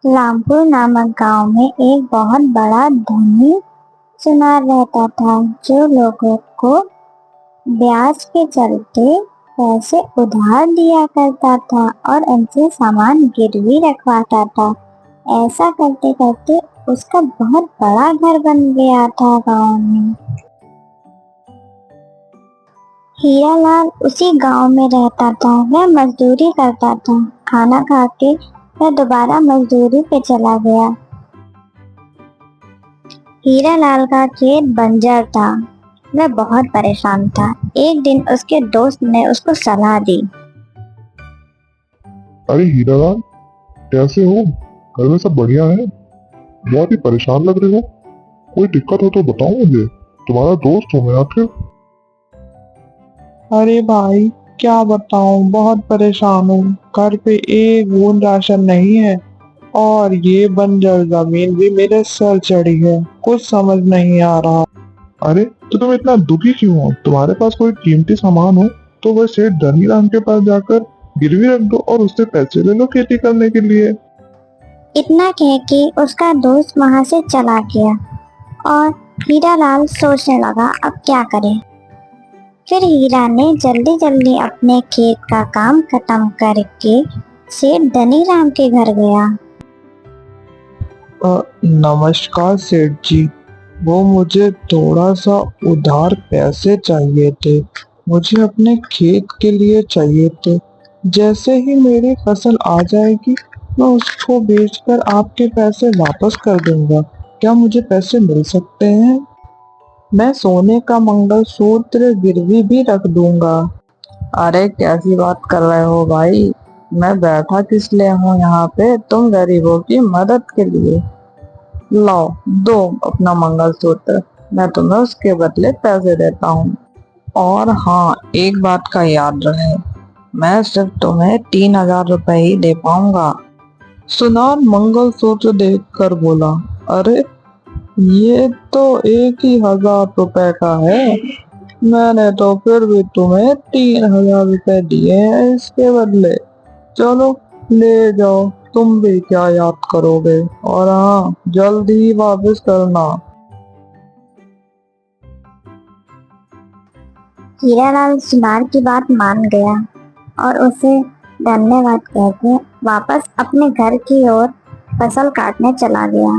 रामपुर नामक गांव में एक बहुत बड़ा धनी सुनार रहता था, जो लोगों को ब्याज के चलते पैसे उधार दिया करता था और उनसे सामान गिरवी रखवाता था। ऐसा करते करते उसका बहुत बड़ा घर बन गया था गांव में। हीरालाल उसी गांव में रहता था। वह मजदूरी करता था। खाना खा के वह दोबारा मजदूरी पे चला गया। हीरालाल का खेत बंजर था। वह बहुत परेशान था। एक दिन उसके दोस्त ने उसको सलाह दी। अरे हीरालाल, कैसे हो? घर में सब बढ़िया है? बहुत ही परेशान लग रहे हो। कोई दिक्कत हो तो बताओ मुझे, तुम्हारा दोस्त हूँ मैं आखिर। अरे भाई, क्या बताऊं, बहुत परेशान हूँ। घर पे एक बूंद राशन नहीं है और ये बंजर जमीन भी मेरे सर चढ़ी है। कुछ समझ नहीं आ रहा। अरे तो तुम इतना दुखी क्यों हो? तुम्हारे पास कोई कीमती सामान हो तो वह सेठ धनीराम के पास जाकर गिरवी रख दो और उससे पैसे ले लो खेती करने के लिए। इतना कह के उसका दोस्त वहां से चला गया और हीरालाल सोचने लगा अब क्या करे। फिर हीरा ने जल्दी जल्दी अपने खेत का काम खत्म करके सेठ धनीराम के घर गया। नमस्कार सेठ जी, वो मुझे थोड़ा सा उधार पैसे चाहिए थे। मुझे अपने खेत के लिए चाहिए थे। जैसे ही मेरी फसल आ जाएगी मैं उसको बेचकर आपके पैसे वापस कर दूंगा। क्या मुझे पैसे मिल सकते हैं? मैं सोने का मंगलसूत्र गिरवी भी रख दूंगा। अरे कैसी बात कर रहे हो भाई? मैं बैठा किस लिए हूँ यहाँ पे? तुम गरीबों की मदद के लिए। लाओ, दो अपना मंगलसूत्र। मैं तुम्हें उसके बदले पैसे देता हूँ। और हाँ, एक बात का याद रहे, मैं सिर्फ तुम्हें 3,000 रुपए ही दे पाऊंगा। सुनार मंगलसूत्र देखकर बोला, अरे ये तो 1,000 रुपए का है। मैंने तो फिर भी तुम्हें 3,000 रुपए दिए हैं इसके बदले। चलो ले जाओ, तुम भी क्या याद करोगे। और हाँ, जल्द ही वापस करना। हीरालाल सुनार की बात मान गया और उसे धन्यवाद कहकर वापस अपने घर की ओर फसल काटने चला गया।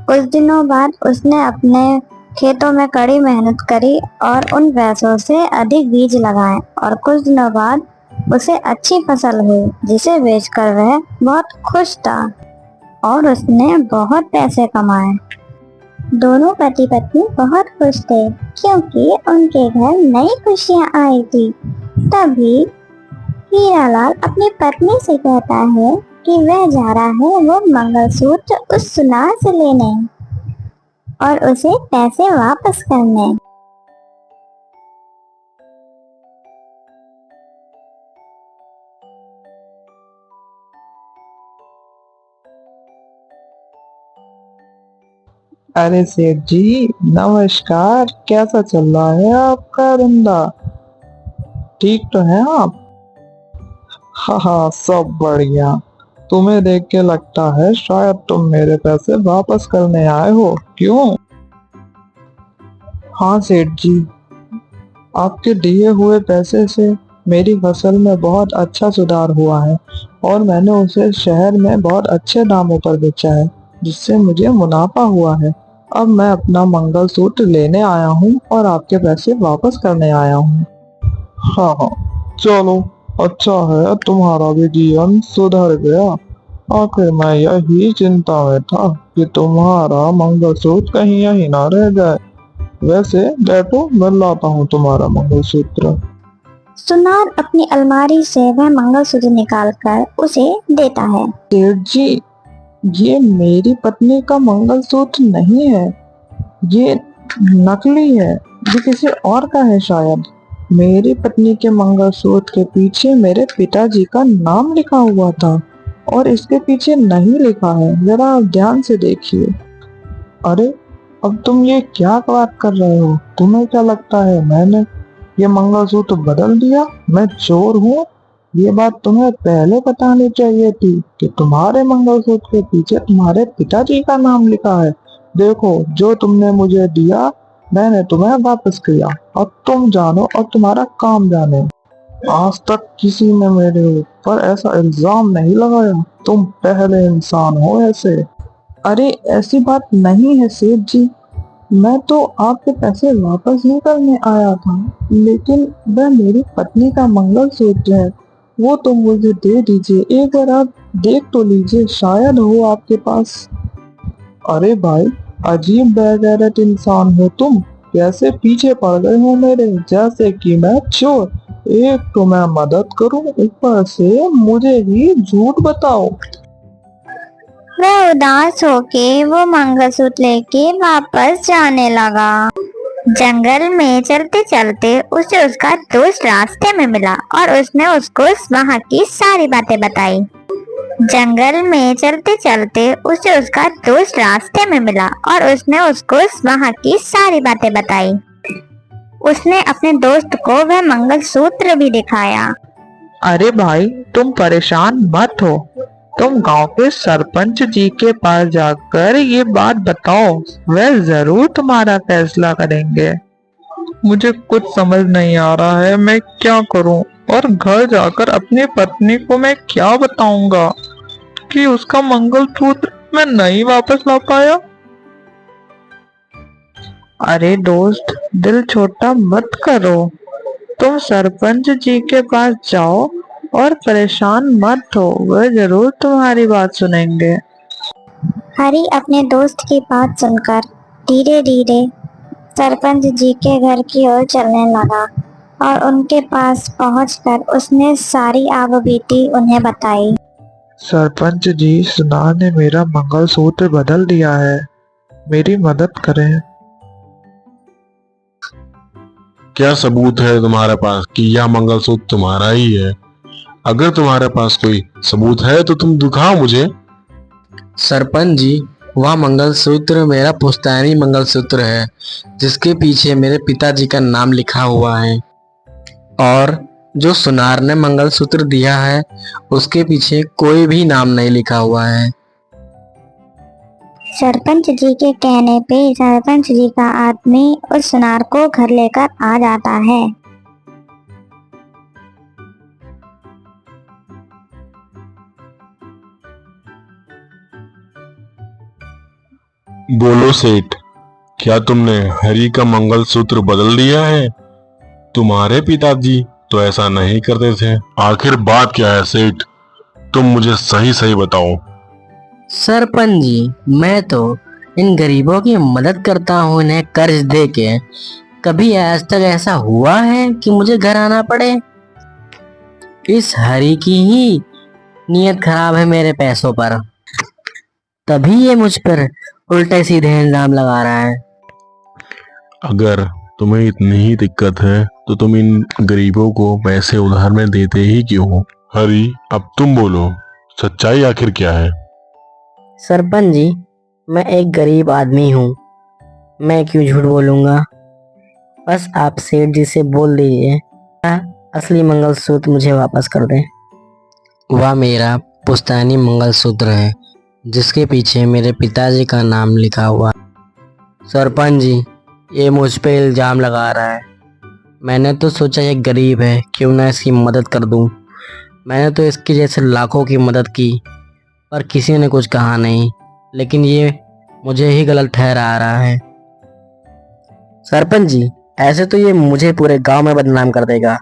कुछ दिनों बाद उसने अपने खेतों में कड़ी मेहनत करी और उन पैसों से अधिक बीज लगाए और कुछ दिनों बाद उसे अच्छी फसल हुई, जिसे बेचकर वह बहुत खुश था और उसने बहुत पैसे कमाए। दोनों पति पत्नी बहुत खुश थे क्योंकि उनके घर नई खुशियां आई थी। तभी हीरालाल अपनी पत्नी से कहता है कि वह जा रहा है वो मंगलसूत्र उस सुनार से लेने और उसे पैसे वापस करने। अरे सेठ जी, नमस्कार। कैसा चल रहा है आपका धंधा? ठीक तो है आप? हाँ हाँ, सब बढ़िया। तुम्हें देख के लगता है शायद तुम मेरे पैसे वापस करने आए हो, क्यों? हाँ सेठ जी, आपके दिए हुए पैसे से मेरी फसल में बहुत अच्छा सुधार हुआ है और मैंने उसे शहर में बहुत अच्छे दामों पर बेचा है, जिससे मुझे मुनाफा हुआ है। अब मैं अपना मंगलसूत्र लेने आया हूँ और आपके पैसे वापस करने आया हूँ। हाँ हाँ, चलो, अच्छा है तुम्हारा भी जीवन सुधर गया। आखिर मैं यही चिंता में था कि तुम्हारा मंगलसूत्र कहीं यहीं ना रह जाए। वैसे बैठो, मैं लाता हूँ तुम्हारा मंगलसूत्र। सुनार अपनी अलमारी से वह मंगलसूत्र निकालकर उसे देता है। सेठ जी, ये मेरी पत्नी का मंगलसूत्र नहीं है। ये नकली है। ये किसी और का है शायद। मेरी पत्नी के मंगलसूत्र के पीछे मेरे पिताजी का नाम लिखा हुआ था और इसके पीछे नहीं लिखा है। जरा आप ध्यान से देखिए। अरे, अब तुम ये क्या बात कर रहे हो? तुम्हें क्या लगता है मैंने ये मंगलसूत्र बदल दिया? मैं चोर हूँ? ये बात तुम्हें पहले बतानी चाहिए थी कि तुम्हारे मंगलसूत्र के पीछे तुम्हारे पिताजी का नाम लिखा है। देखो, जो तुमने मुझे दिया मैंने तुम्हें वापस किया। अब तुम जानो और तुम्हारा काम जाने। आज तक किसी ने मेरे ऊपर ऐसा इल्जाम नहीं लगाया। तुम पहले इंसान हो ऐसे। अरे ऐसी बात नहीं है सेठ जी, मैं तो आपके पैसे वापस नहीं करने आया था, लेकिन वह मेरी पत्नी का मंगलसूत्र है, वो तुम मुझे दे दीजिए। एक बार आप देख तो लीजिए, शायद हो आपके पास। अरे भाई, अजीब बेगैरत इंसान हो तुम। कैसे पीछे पड़ गए हो मेरे, जैसे कि मैं चोर। एक तो मैं मदद करूं, ऊपर से मुझे ही झूठ बताओ। वह उदास होके वो मंगलसूत्र लेके वापस जाने लगा। जंगल में चलते चलते उसे उसका दोस्त रास्ते में मिला और उसने उसको वहाँ की सारी बातें बताई। जंगल में चलते चलते उसे उसका दोस्त रास्ते में मिला और उसने उसको वहाँ की सारी बातें बताई। उसने अपने दोस्त को वह मंगलसूत्र भी दिखाया। अरे भाई, तुम परेशान मत हो। तुम गांव के सरपंच जी के पास जाकर ये बात बताओ, वह जरूर तुम्हारा फैसला करेंगे। मुझे कुछ समझ नहीं आ रहा है, मैं क्या करूं? और घर जाकर अपनी पत्नी को मैं क्या बताऊंगा कि उसका मंगलसूत्र मैं नहीं वापस ला पाया? अरे दोस्त, दिल छोटा मत करो। तुम सरपंच जी के पास जाओ और परेशान मत हो, वह जरूर तुम्हारी बात सुनेंगे। हरी अपने दोस्त की बात सुनकर धीरे धीरे सरपंच जी के घर की ओर चलने लगा और उनके पास पहुंचकर उसने सारी आपबीती उन्हें बताई। सरपंच जी, सुनार ने मेरा मंगलसूत्र बदल दिया है, मेरी मदद करें। क्या सबूत है तुम्हारे पास कि यह मंगलसूत्र तुम्हारा ही है? अगर तुम्हारे पास कोई सबूत है तो तुम दिखाओ मुझे। सरपंच जी, वह मंगलसूत्र मेरा पुश्तैनी मंगलसूत्र है, जिसके पीछे मेरे पिताजी का नाम लिखा हुआ है। और जो सुनार ने मंगलसूत्र दिया है, उसके पीछे कोई भी नाम नहीं लिखा हुआ है। सरपंच जी के कहने पे सरपंच जी का आदमी उस सुनार को घर लेकर आ जाता है। बोलो सेठ, क्या तुमने हरी का मंगलसूत्र बदल दिया है? तुम्हारे पिताजी तो ऐसा नहीं करते थे। आखिर बात क्या है सेठ? तुम मुझे सही सही बताओ। सरपंच जी, मैं तो इन गरीबों की मदद करता हूँ, इन्हें कर्ज दे के। कभी आज तक ऐसा हुआ है कि मुझे घर आना पड़े? इस हरी की ही नीयत खराब है मेरे पैसों पर, तभी ये मुझ पर उल्टे सीधे इल्जाम लगा रहा है। अगर तुम्हें इतनी ही दिक्कत है तो तुम इन गरीबों को पैसे उधार में देते ही क्यों हो? हरी, अब तुम बोलो, सच्चाई आखिर क्या है? सरपंच जी, मैं एक गरीब आदमी हूँ, मैं क्यों झूठ बोलूंगा। बस आप सेठ जी से बोल दीजिए, असली मंगलसूत्र मुझे वापस कर दें। वह मेरा पुश्तैनी मंगलसूत्र है, जिसके पीछे मेरे पिताजी का नाम लिखा हुआ। सरपंच जी, ये मुझ पे इल्जाम लगा रहा है। मैंने तो सोचा ये गरीब है, क्यों ना इसकी मदद कर दूं। मैंने तो इसके जैसे लाखों की मदद की, पर किसी ने कुछ कहा नहीं, लेकिन ये मुझे ही गलत ठहरा रहा है। सरपंच जी, ऐसे तो ये मुझे पूरे गांव में बदनाम कर देगा।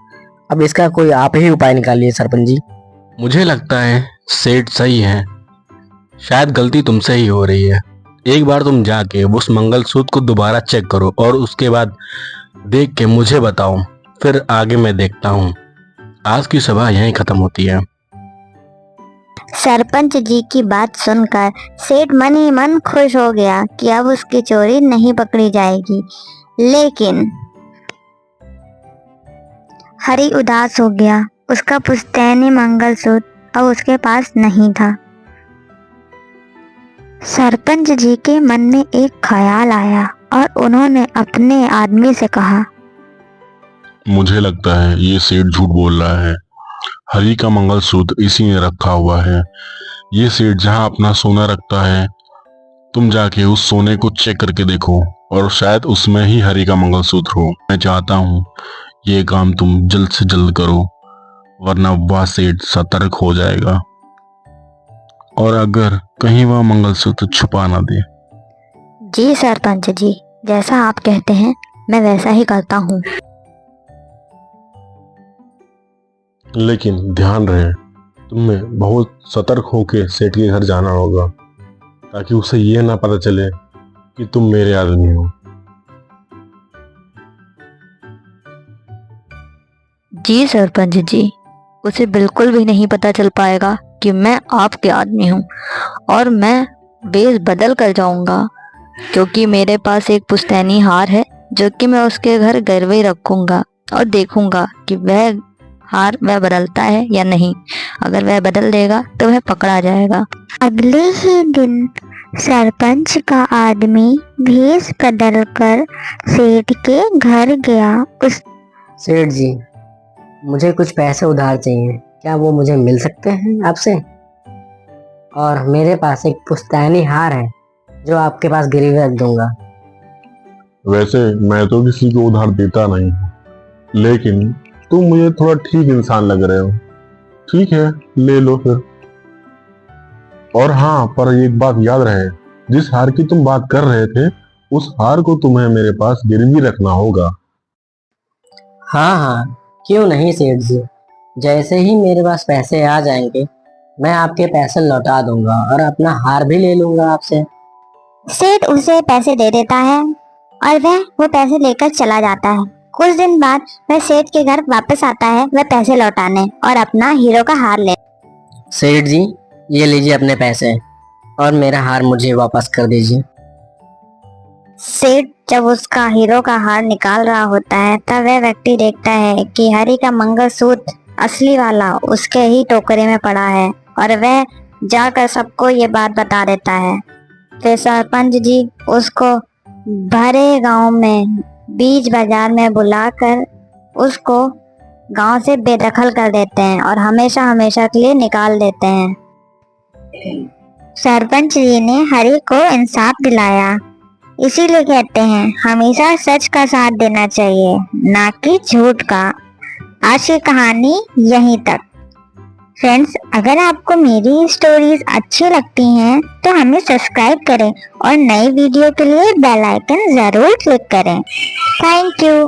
अब इसका कोई आप ही उपाय निकालिए सरपंच जी। मुझे लगता है सेठ सही है, शायद गलती तुमसे ही हो रही है। एक बार तुम जाके उस मंगलसूत्र को दोबारा चेक करो और उसके बाद देख के मुझे बताओ, फिर आगे मैं देखता हूँ। आज की सभा यहीं खत्म होती है। सरपंच जी की बात सुनकर सेठ मन ही मन खुश हो गया कि अब उसकी चोरी नहीं पकड़ी जाएगी। लेकिन हरी उदास हो गया, उसका पुश्तैनी मंगलसूत्र अब उसके पास नहीं था। सरपंच जी के मन में एक ख्याल आया और उन्होंने अपने आदमी से कहा, मुझे लगता है ये सेठ झूठ बोल रहा है। हरी का मंगलसूत्र इसी में रखा हुआ है। ये सेठ जहाँ अपना सोना रखता है, तुम जाके उस सोने को चेक करके देखो और शायद उसमें ही हरी का मंगलसूत्र हो। मैं चाहता हूँ ये काम तुम जल्द से जल्द करो, वरना वह सेठ सतर्क हो जाएगा और अगर कहीं वह मंगलसूत्र छुपा ना दे। जी सरपंच जी, जैसा आप कहते हैं मैं वैसा ही करता हूँ। लेकिन ध्यान रहे, तुम्हें बहुत सतर्क होकर सेठ के घर जाना होगा, ताकि उसे ये ना पता चले कि तुम मेरे आदमी हो। जी सरपंच जी, उसे बिल्कुल भी नहीं पता चल पाएगा कि मैं आपके आदमी हूँ, और मैं वेश बदल कर जाऊंगा, क्योंकि मेरे पास एक पुश्तैनी हार है जो कि मैं उसके घर गिरवे रखूंगा और देखूंगा कि वह हार वह बदलता है या नहीं। अगर वह बदल देगा तो वह पकड़ा जाएगा। अगले ही दिन सरपंच का आदमी भेष बदलकर सेठ के घर गया। उस सेठ जी, मुझे कुछ पैसे उधार चाहिए, क्या वो मुझे मिल सकते हैं आपसे? और मेरे पास एक पुश्तैनी हार है जो आपके पास गिरवी रख दूंगा। वैसे मैं तो किसी को उधार देता नहीं हूँ, लेकिन तुम मुझे थोड़ा ठीक इंसान लग रहे हो। ठीक है, ले लो फिर। और हाँ, पर एक बात याद रहे, जिस हार की तुम बात कर रहे थे, उस हार को तुम्हें मेरे पास गिरवी रखना होगा। हाँ हाँ, क्यों नहीं सेठ जी, जैसे ही मेरे पास पैसे आ जाएंगे मैं आपके पैसे लौटा दूंगा और अपना हार भी ले लूंगा आपसे। सेठ उसे पैसे दे देता है और वह वो पैसे लेकर चला जाता है। कुछ दिन बाद वह सेठ के घर वापस आता है, वह पैसे लौटाने और अपना हीरो का हार ले। सेठ जी, ये लीजिए अपने पैसे और मेरा हार मुझे वापस कर दीजिए। सेठ जब उसका हीरो का हार निकाल रहा होता है, तब वह व्यक्ति देखता है कि हरी का मंगलसूत्र असली वाला उसके ही टोकरे में पड़ा है, और वह जाकर सबको ये बात बता देता है। फिर सरपंच जी उसको भरे गांव में बीच बाजार में बुलाकर उसको गांव से बेदखल कर देते हैं और हमेशा हमेशा के लिए निकाल देते हैं। सरपंच जी ने हरी को इंसाफ दिलाया, इसीलिए कहते हैं हमेशा सच का साथ देना चाहिए, ना कि झूठ का। आज की कहानी यहीं तक। फ्रेंड्स, अगर आपको मेरी स्टोरीज अच्छी लगती हैं तो हमें सब्सक्राइब करें और नई वीडियो के लिए बेल आइकन जरूर क्लिक करें। Thank you.